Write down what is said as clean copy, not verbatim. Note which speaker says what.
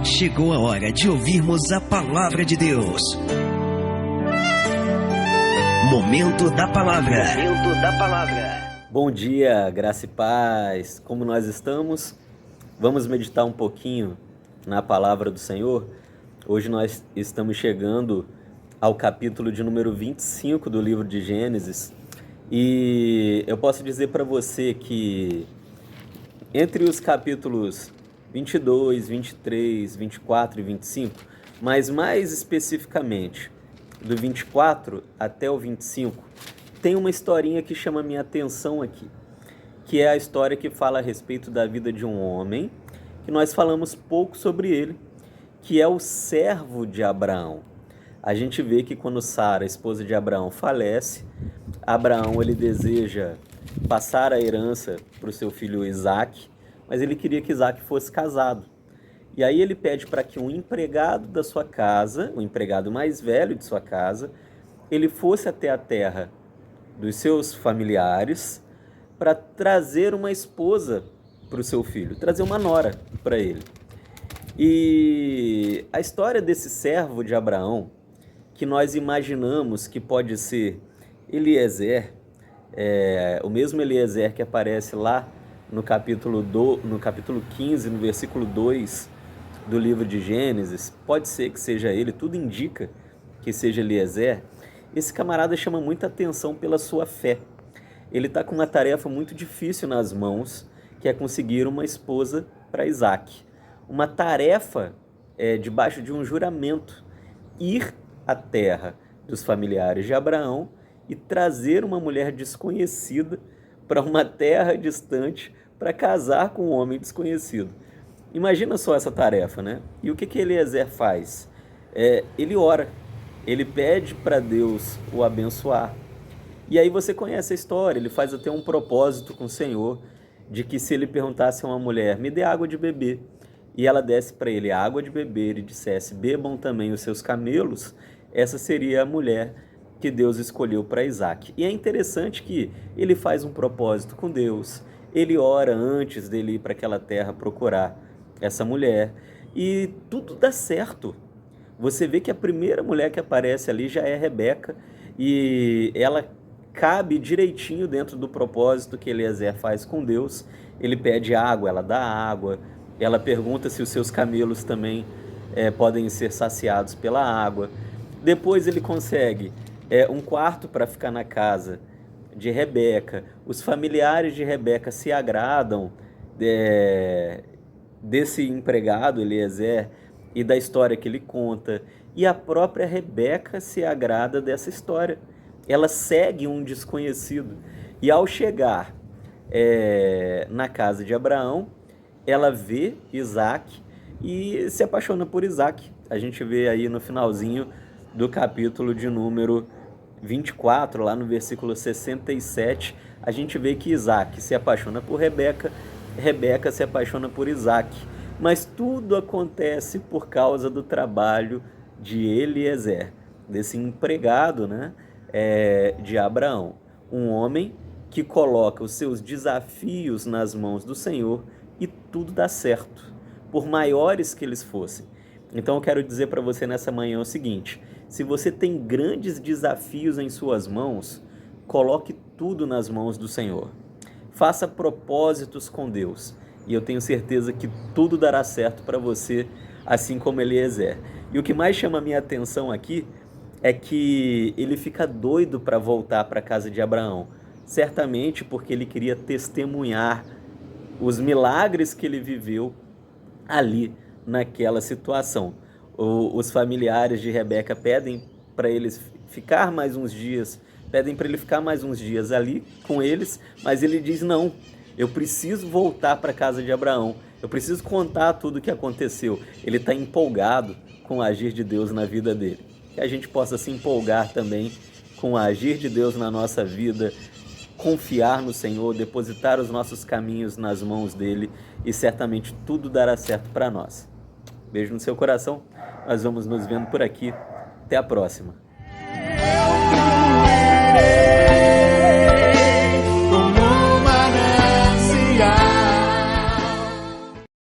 Speaker 1: Chegou a hora de ouvirmos a palavra de Deus. Momento da palavra. Momento da palavra.
Speaker 2: Bom dia, graça e paz. Como nós estamos? Vamos meditar um pouquinho na palavra do Senhor. Hoje nós estamos chegando ao capítulo de número 25 do livro de Gênesis. E eu posso dizer para você que entre os capítulos 22, 23, 24 e 25, mas mais especificamente do 24 até o 25, tem uma historinha que chama minha atenção aqui, que é a história que fala a respeito da vida de um homem, que nós falamos pouco sobre ele, que é o servo de Abraão. A gente vê que quando Sara, a esposa de Abraão, falece, Abraão ele deseja passar a herança para o seu filho Isaque, mas ele queria que Isaque fosse casado. E aí ele pede para que um empregado da sua casa, o empregado mais velho de sua casa, ele fosse até a terra dos seus familiares para trazer uma esposa para o seu filho, trazer uma nora para ele. E a história desse servo de Abraão, que nós imaginamos que pode ser Eliezer, o mesmo Eliezer que aparece lá no capítulo 15, no versículo 2 do livro de Gênesis, pode ser que seja ele, tudo indica que seja Eliezer. Esse camarada chama muita atenção pela sua fé. Ele está com uma tarefa muito difícil nas mãos, que é conseguir uma esposa para Isaque. Uma tarefa debaixo de um juramento, ir à terra dos familiares de Abraão e trazer uma mulher desconhecida para uma terra distante para casar com um homem desconhecido. Imagina só essa tarefa, né? E o que Eliezer faz? Ele ora, ele pede para Deus o abençoar. E aí você conhece a história, ele faz até um propósito com o Senhor, de que se ele perguntasse a uma mulher, me dê água de beber, e ela desse para ele água de beber e dissesse, bebam também os seus camelos, essa seria a mulher que Deus escolheu para Isaque. E é interessante que ele faz um propósito com Deus, ele ora antes dele ir para aquela terra procurar essa mulher, e tudo dá certo. Você vê que a primeira mulher que aparece ali já é Rebeca, e ela cabe direitinho dentro do propósito que Eliezer faz com Deus. Ele pede água, ela dá água, ela pergunta se os seus camelos também podem ser saciados pela água. Depois ele consegue um quarto para ficar na casa de Rebeca. Os familiares de Rebeca se agradam desse empregado, Eliezer, e da história que ele conta. E a própria Rebeca se agrada dessa história. Ela segue um desconhecido. E ao chegar na casa de Abraão, ela vê Isaque e se apaixona por Isaque. A gente vê aí no finalzinho do capítulo de número 24, lá no versículo 67, a gente vê que Isaque se apaixona por Rebeca, Rebeca se apaixona por Isaque. Mas tudo acontece por causa do trabalho de Eliezer, desse empregado, né, de Abraão. Um homem que coloca os seus desafios nas mãos do Senhor e tudo dá certo, por maiores que eles fossem. Então eu quero dizer para você nessa manhã o seguinte: se você tem grandes desafios em suas mãos, coloque tudo nas mãos do Senhor. Faça propósitos com Deus e eu tenho certeza que tudo dará certo para você, assim como Eliezer. E o que mais chama a minha atenção aqui é que ele fica doido para voltar para a casa de Abraão, certamente porque ele queria testemunhar os milagres que ele viveu ali naquela situação. Os familiares de Rebeca pedem para eles ficar mais uns dias, pedem para ele ficar mais uns dias ali com eles, mas ele diz não, eu preciso voltar para a casa de Abraão, eu preciso contar tudo o que aconteceu. Ele está empolgado com o agir de Deus na vida dele. Que a gente possa se empolgar também com o agir de Deus na nossa vida, confiar no Senhor, depositar os nossos caminhos nas mãos dele e certamente tudo dará certo para nós. Beijo no seu coração, nós vamos nos vendo por aqui. Até a próxima.